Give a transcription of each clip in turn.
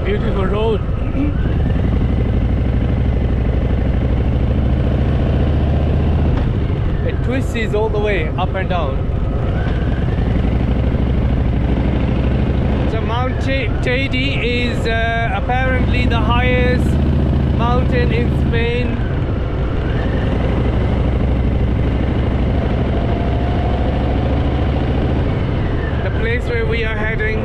beautiful road. It twists all the way up and down. So Mount Teide is apparently the highest mountain in Spain. The place where we are heading.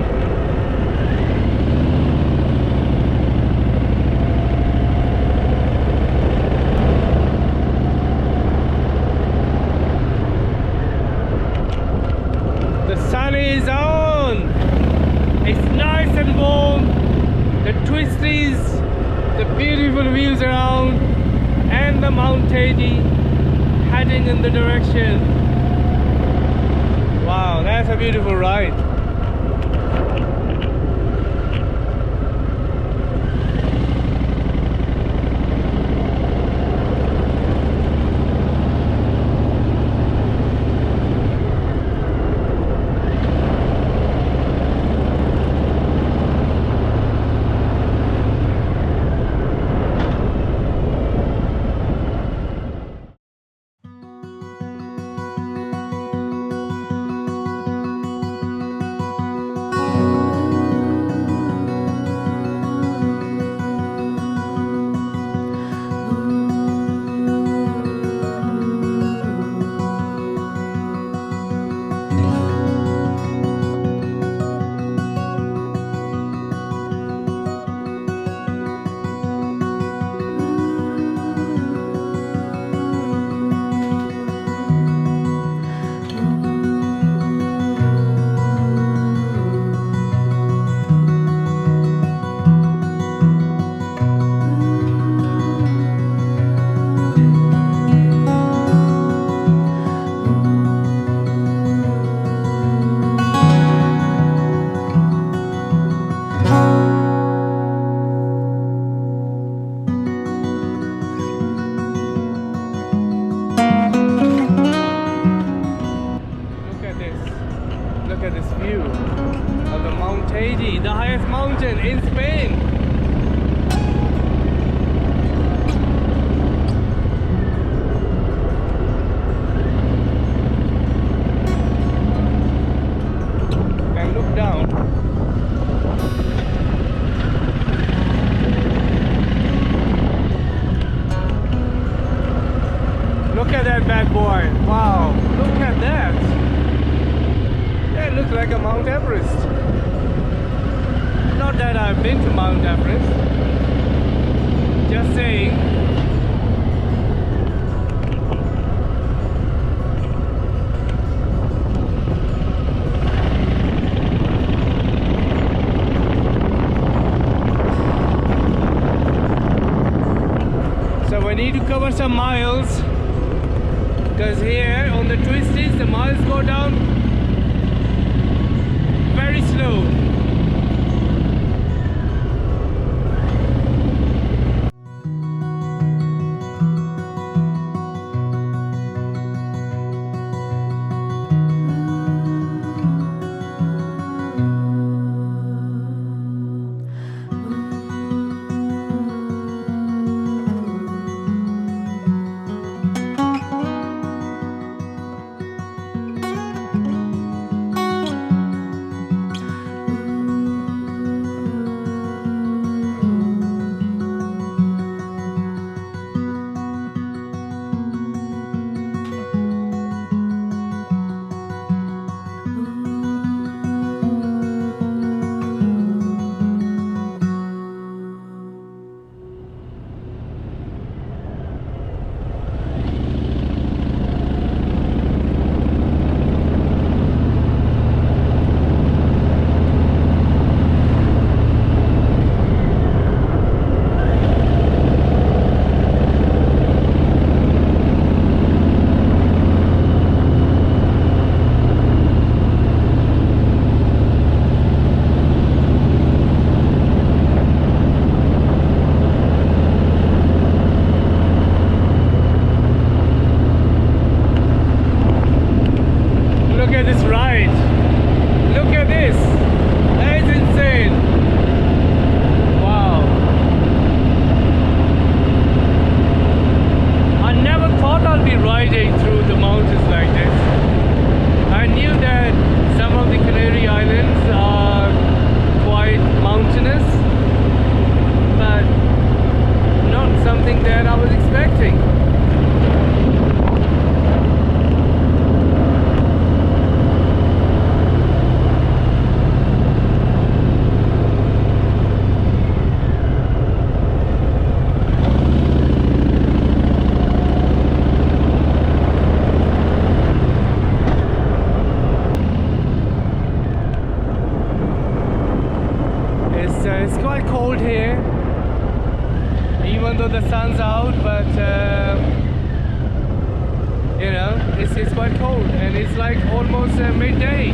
The sun is on. It's nice and warm. The twisties, the beautiful views around, and the Mount Teide heading in the direction. Wow, that's a beautiful ride. Look at this view of the Mount Teide, the highest mountain in Spain. And look down. Look at that bad boy. Wow, look at that. It looks like a Mount Everest. Not that I've been to Mount Everest. Just saying. So we need to cover some miles, because here on the twisties the miles go down very slow. know, it's quite cold, and it's like almost midday.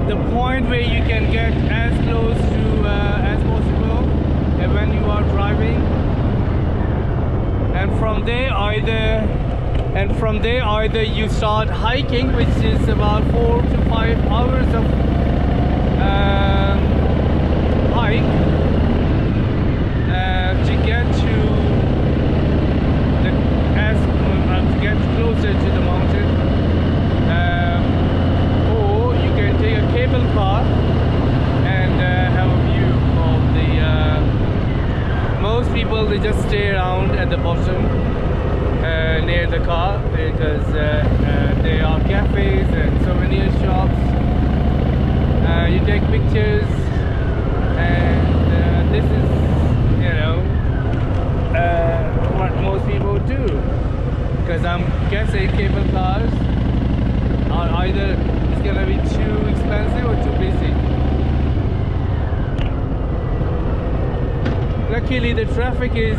The point where you can get as close to as possible when you are driving, and from there either you start hiking, which is about 4 to 5 hours of hike to get to get closer to the mountain. Cable car and have a view of the most people, they just stay around at the bottom near the car, because there are cafes and souvenir shops. You take pictures, and this is, you know, what most people do, because I'm guessing cable cars are either gonna be too expensive or too busy. Luckily the traffic is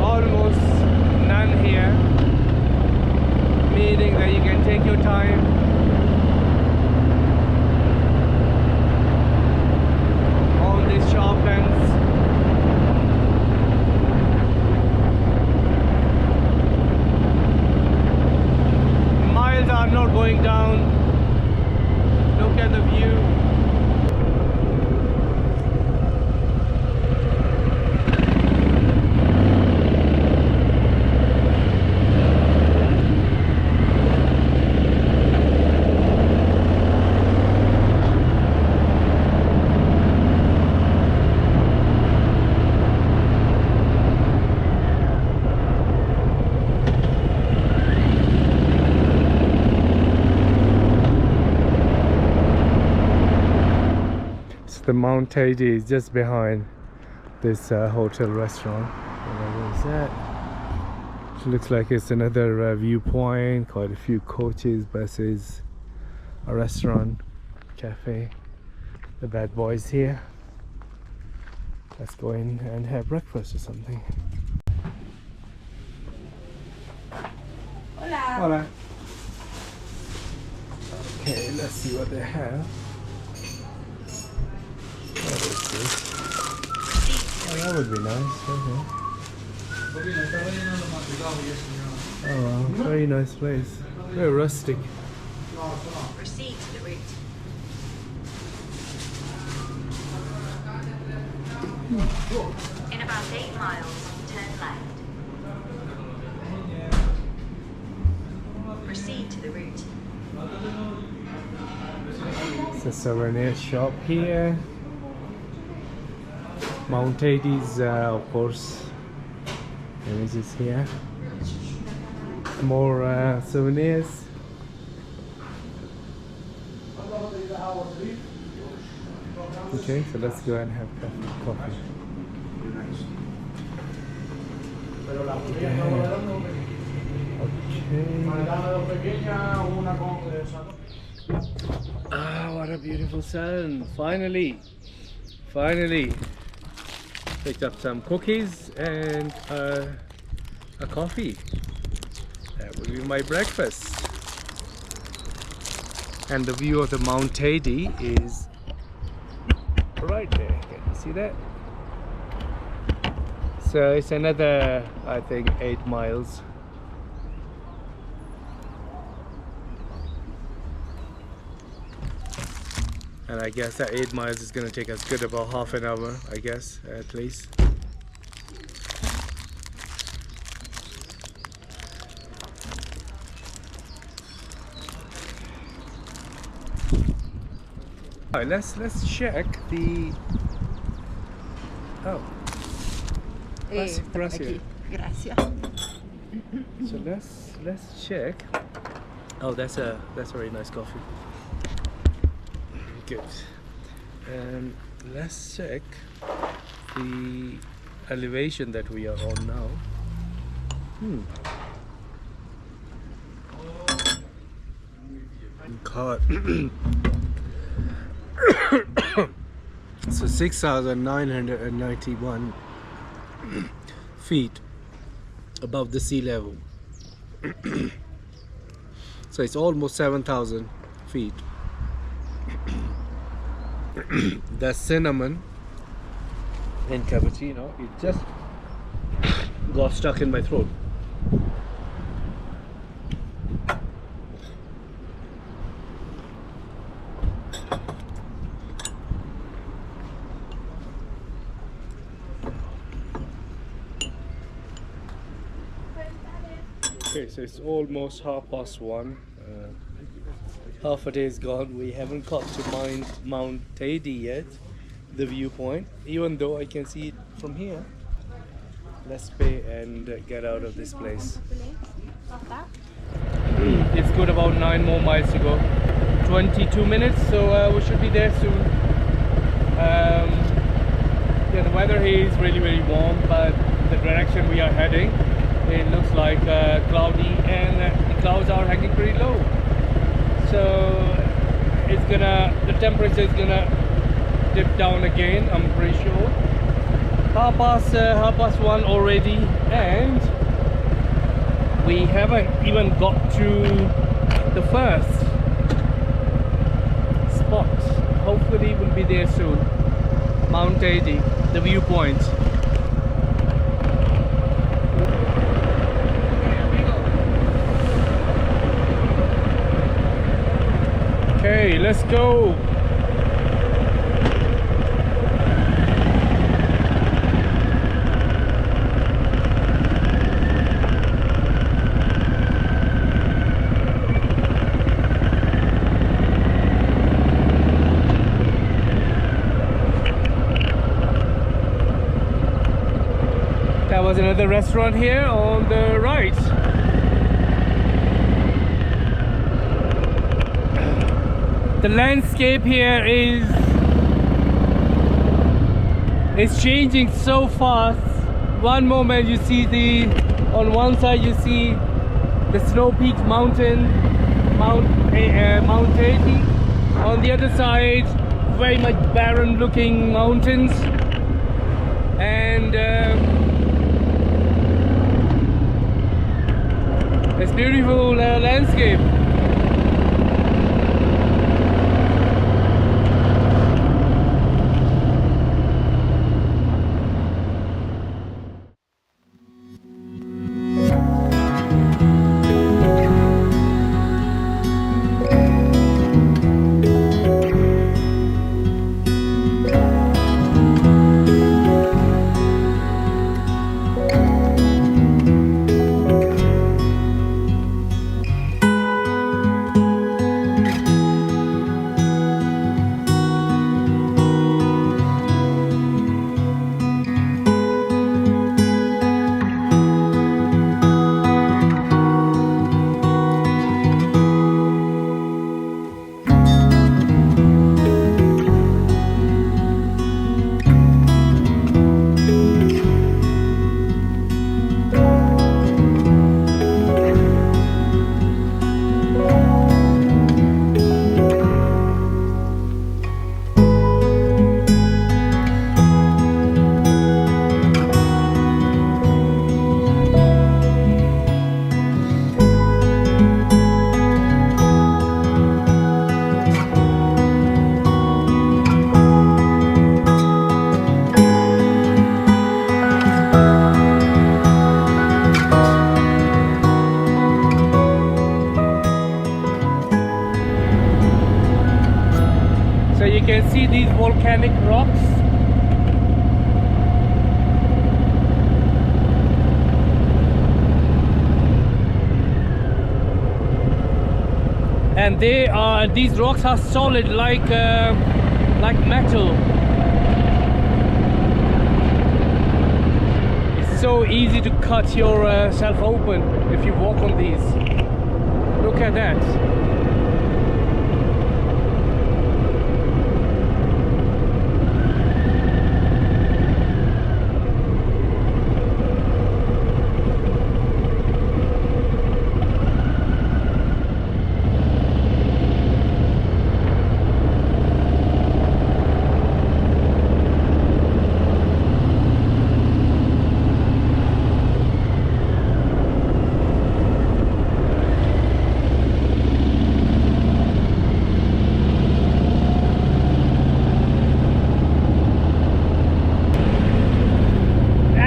almost none here, meaning that you can take your time. On these sharp bends. Are not going down. Look at the view. The Mount Teide is just behind this hotel restaurant. Whatever is that? It looks like it's another viewpoint. Quite a few coaches, buses, a restaurant, cafe. The bad boys here. Let's go in and have breakfast or something. Hola. Hola. Okay, let's see what they have. Oh, that would be nice. Okay. Oh wow, very nice place. Very rustic. Proceed to the route. In about 8 miles, turn left. Proceed to the route. It's a souvenir shop here. Mount Teide's, of course, images here. More souvenirs. Okay, so let's go and have coffee. Ah, what a beautiful sun! Finally, picked up some cookies and a coffee. That will be my breakfast. And the view of the Mount Teide is right there. Can you see that? So it's another, I think, 8 miles. And I guess that 8 miles is going to take us good about half an hour, I guess, at least. Alright, let's check the... Oh. Gracias. Gracias. So let's check. Oh, that's a very nice coffee. Good. Let's check the elevation that we are on now. God. So 6,991 feet above the sea level. So it's almost 7,000 feet. That's cinnamon and cappuccino. It just got stuck in my throat. Okay, so it's almost 1:30. Half a day is gone. We haven't got to Mount Teide yet, the viewpoint, even though I can see it from here. Let's pay and get out of this place. It's got about 9 more miles to go. 22 minutes, so we should be there soon. Yeah, the weather here is really, really warm, but the direction we are heading, it looks like cloudy, and the clouds are hanging pretty low. So the temperature is gonna dip down again, I'm pretty sure. Half past 1 already, and we haven't even got to the first spot. Hopefully we'll be there soon. Mount Teide, the viewpoint. Okay, let's go. That was another restaurant here on the right. The landscape here is changing so fast. One moment you see on one side you see the snow-peaked mountain, Mount Teide. On the other side, very much barren looking mountains, and it's beautiful landscape. You can see these volcanic rocks. And these rocks are solid like metal. It's so easy to cut yourself open if you walk on these. Look at that.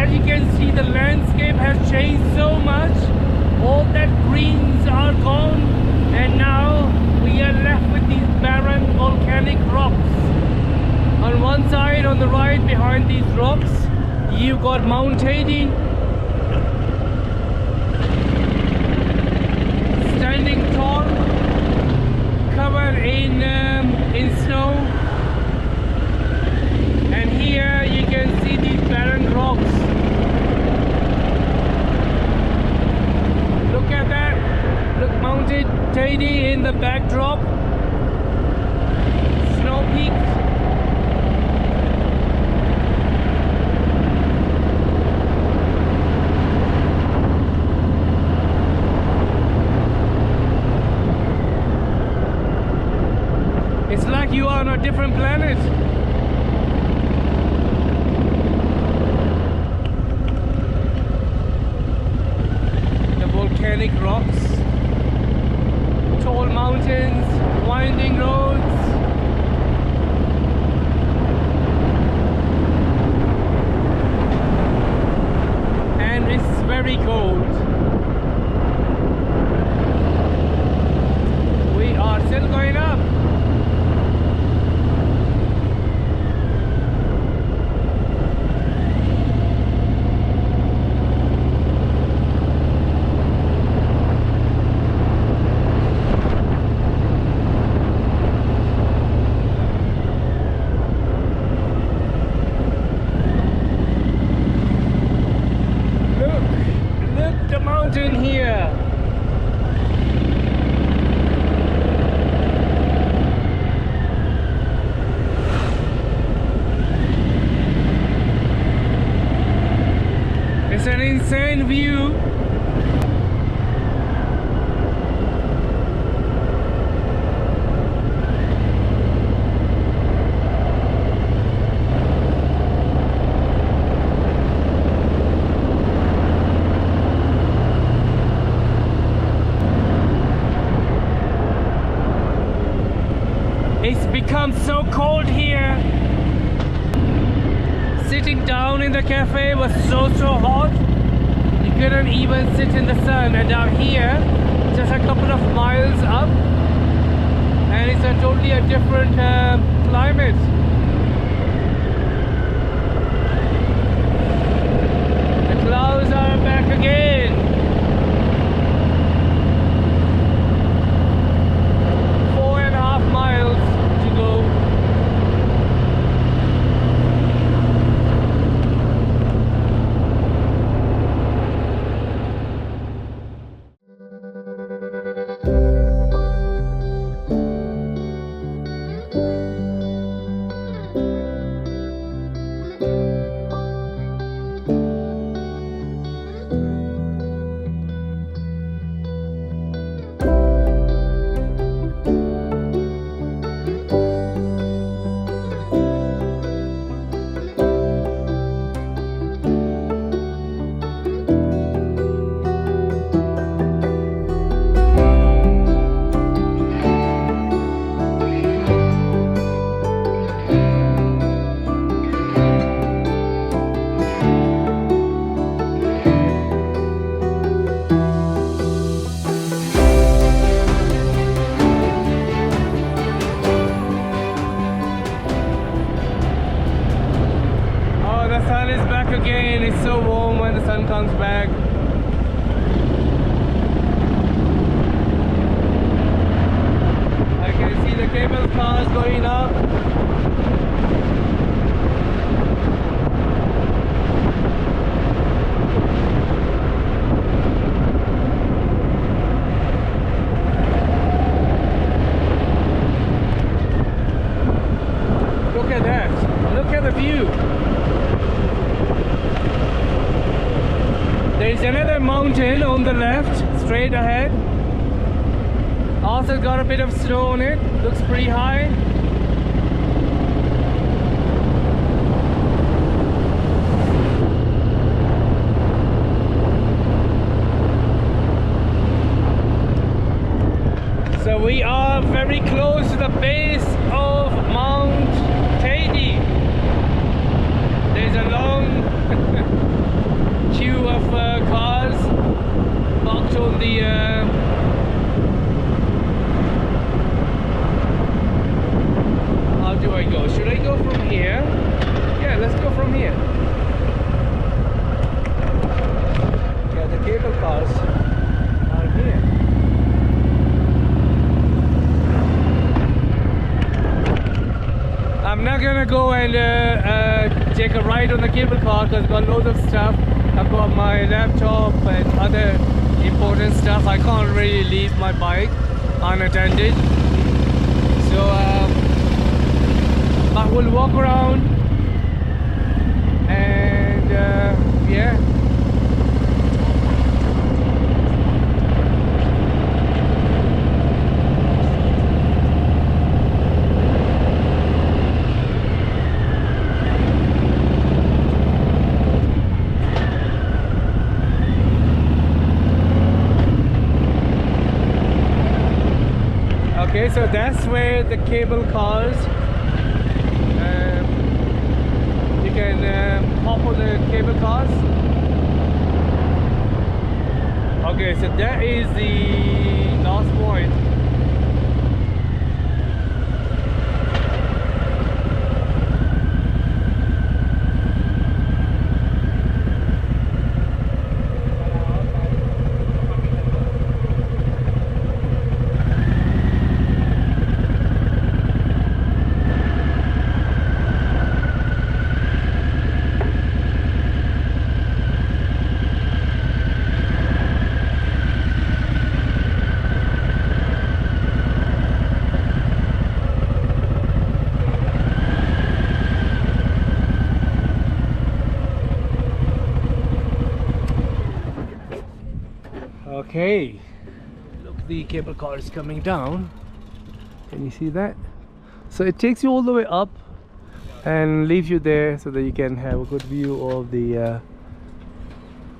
As you can see, the landscape has changed so much. All that greens are gone, and now we are left with these barren volcanic rocks. On one side, on the right, behind these rocks, you've got Mount Teide, standing tall, covered in snow. And here you can see these barren rocks. Look at that. Look, Mount Teide in the backdrop. Snow peaks. It's like you are on a different planet. The volcanic rocks, tall mountains, winding roads. And it's very cold. We are still going up. Here. It's an insane view. It's become so cold here. Sitting down in the cafe was so hot. You couldn't even sit in the sun. And now here, just a couple of miles up, and it's a totally a different climate. The clouds are back again. 4.5 miles to go. Again, it's so warm when the sun comes back. I can see the cable cars going up. Look at that. Look at the view. There's another mountain on the left, straight ahead. Also got a bit of snow on it, looks pretty high. So we are very close to the base of Mount Teide. There's a long here. Yeah, the cable cars are here. I'm not gonna go and take a ride on the cable car because I've got loads of stuff. I've got my laptop and other important stuff. I can't really leave my bike unattended. So I will walk around and yeah. Okay, so that's where the cable cars, you can hop on the cable cars. Okay, so that is the last point. Okay, look, the cable car is coming down. Can you see that? So it takes you all the way up and leaves you there so that you can have a good view of the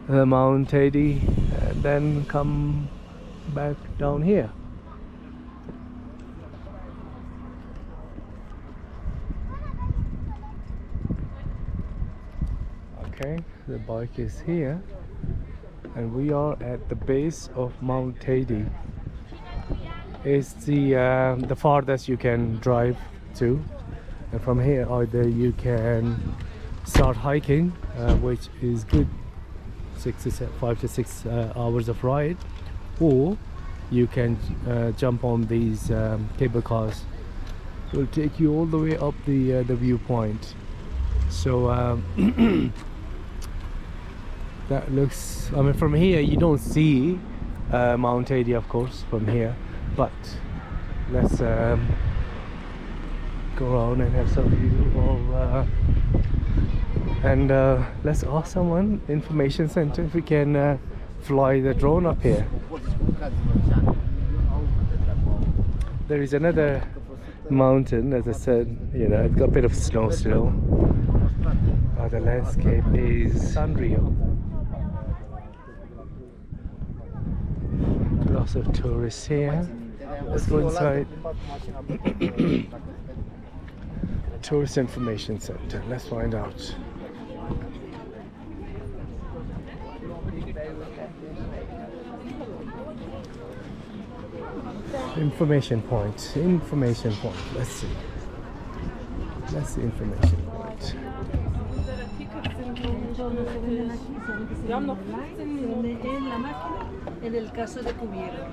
Mount Teide and then come back down here. Okay, the bike is here. And we are at the base of Mount Teide. It's the farthest you can drive to, and from here either you can start hiking, which is good, 5 to 6 hours of ride, or you can jump on these cable cars. It will take you all the way up the viewpoint. So that looks, I mean, from here you don't see Mount Teide, of course, from here, but let's go around and have some view of and let's ask someone, information center, if we can fly the drone up here. There is another mountain, as I said, you know, it's got a bit of snow still. The landscape is unreal. Lots of tourists here. Let's go inside. Tourist Information Center. Let's find out. Information point. Information point. Let's see. That's the information point. En el caso de que hubiera.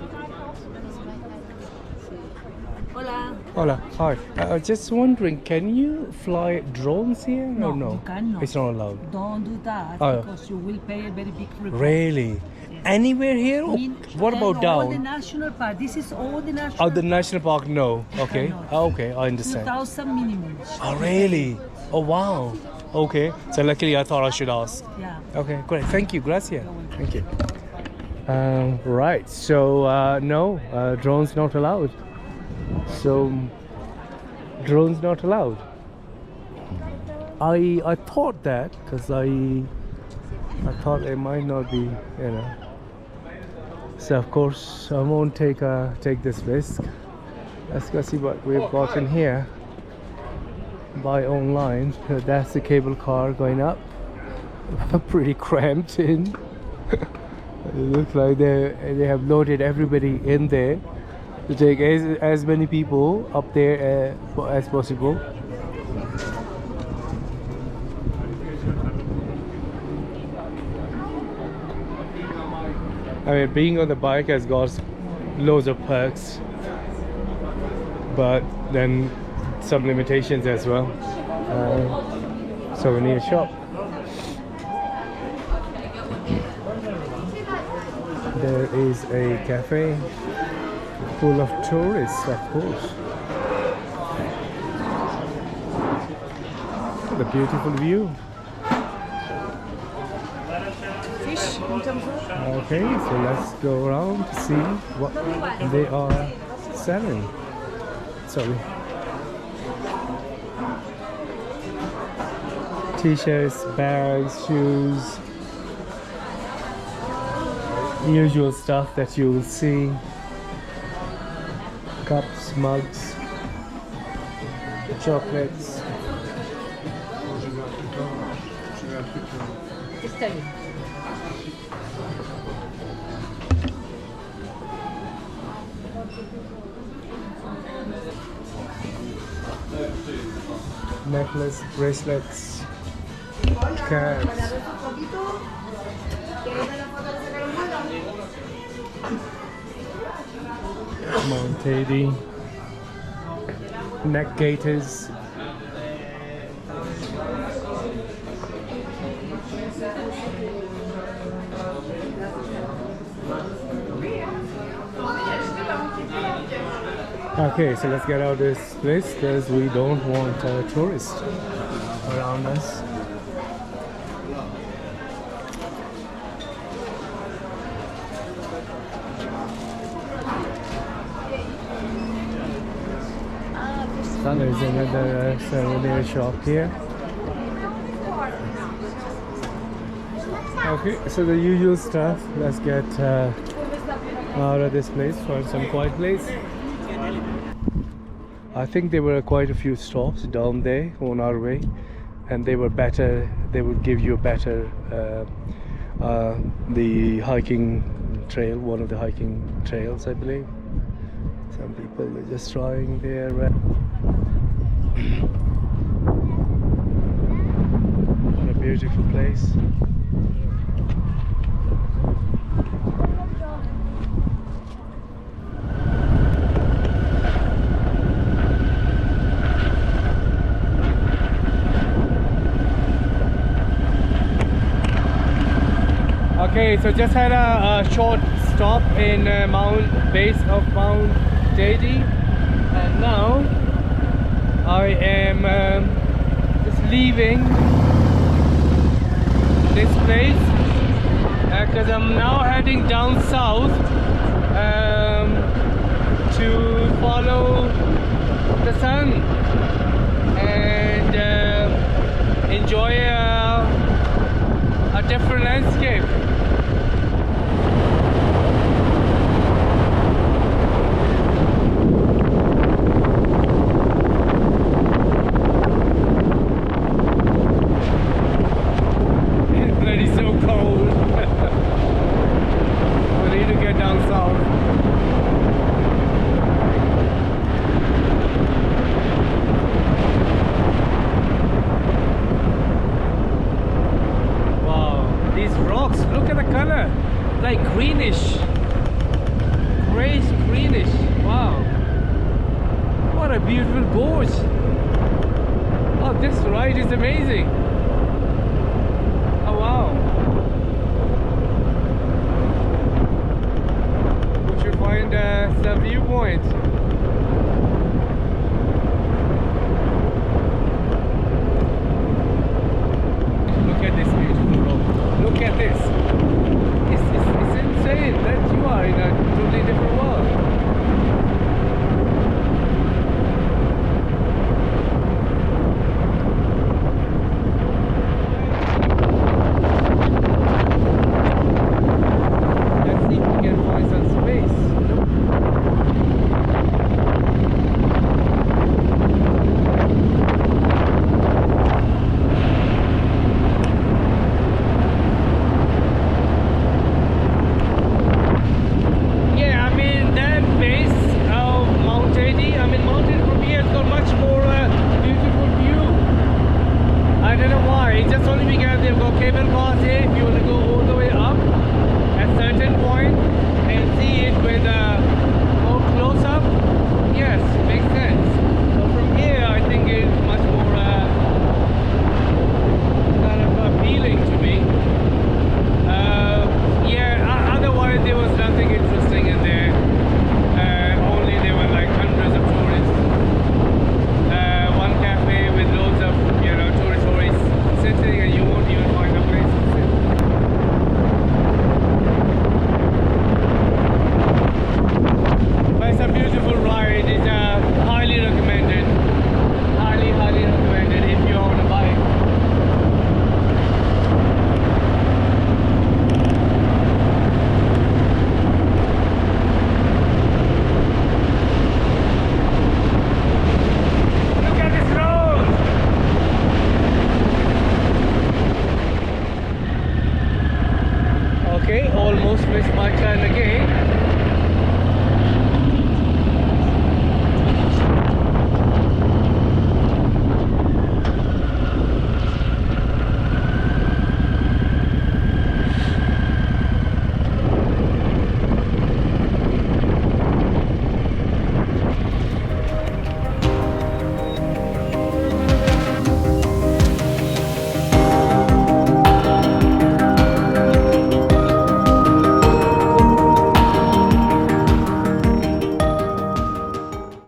Hola. Hola. Hi. Just wondering, can you fly drones here No, or no? you cannot. It's not allowed. Don't do that Oh. because you will pay a very big reward. Really? Yes. Anywhere here? Or In- what about all the down? national park. This is all the national. Oh, the national park? No. Okay. cannot. Oh, okay, I understand. 2,000 minimum. Oh, really? Oh, wow. Okay. So luckily, I thought I should ask. Yeah. Okay, great. Thank you. Gracias. You're welcome. Thank you. Right. So no, drones not allowed. So drones not allowed. I thought that because I thought it might not be, you know. So of course I won't take this risk. Let's go see what we've got in here. Buy online. That's the cable car going up. Pretty cramped in. It looks like they have loaded everybody in there to take as many people up there as possible. I mean, being on the bike has got loads of perks, but then some limitations as well. Souvenir shop. There is a cafe full of tourists, of course. The beautiful view. Fish in terms of? Okay, so let's go around to see what they are selling. Sorry. T-shirts, bags, shoes, usual stuff that you will see. Cups, mugs, chocolates. Necklace, bracelets, caps. Mount Teide, neck gaiters. Okay, so let's get out of this place because we don't want tourists around us. There's another souvenir shop here. Okay, so the usual stuff. Let's get out of this place, find some quiet place. I think there were quite a few stops down there on our way, and they were better. They would give you a better the hiking trail, one of the hiking trails, I believe. Some people are just trying their what a beautiful place. Okay, so just had a short stop in base of Mount Teide, and now I am just leaving this place because I'm now heading down south to follow the sun and enjoy a different landscape. Like greenish, greenish. Wow, what a beautiful gorge. Oh, this ride is amazing. Oh wow, we should find some viewpoint. Look at this beautiful road. Look at this. It's insane that you are in a totally different world. Let's see if we can find some space. Cable cars here if you want to go all the way up at certain point. almost missed my turn again.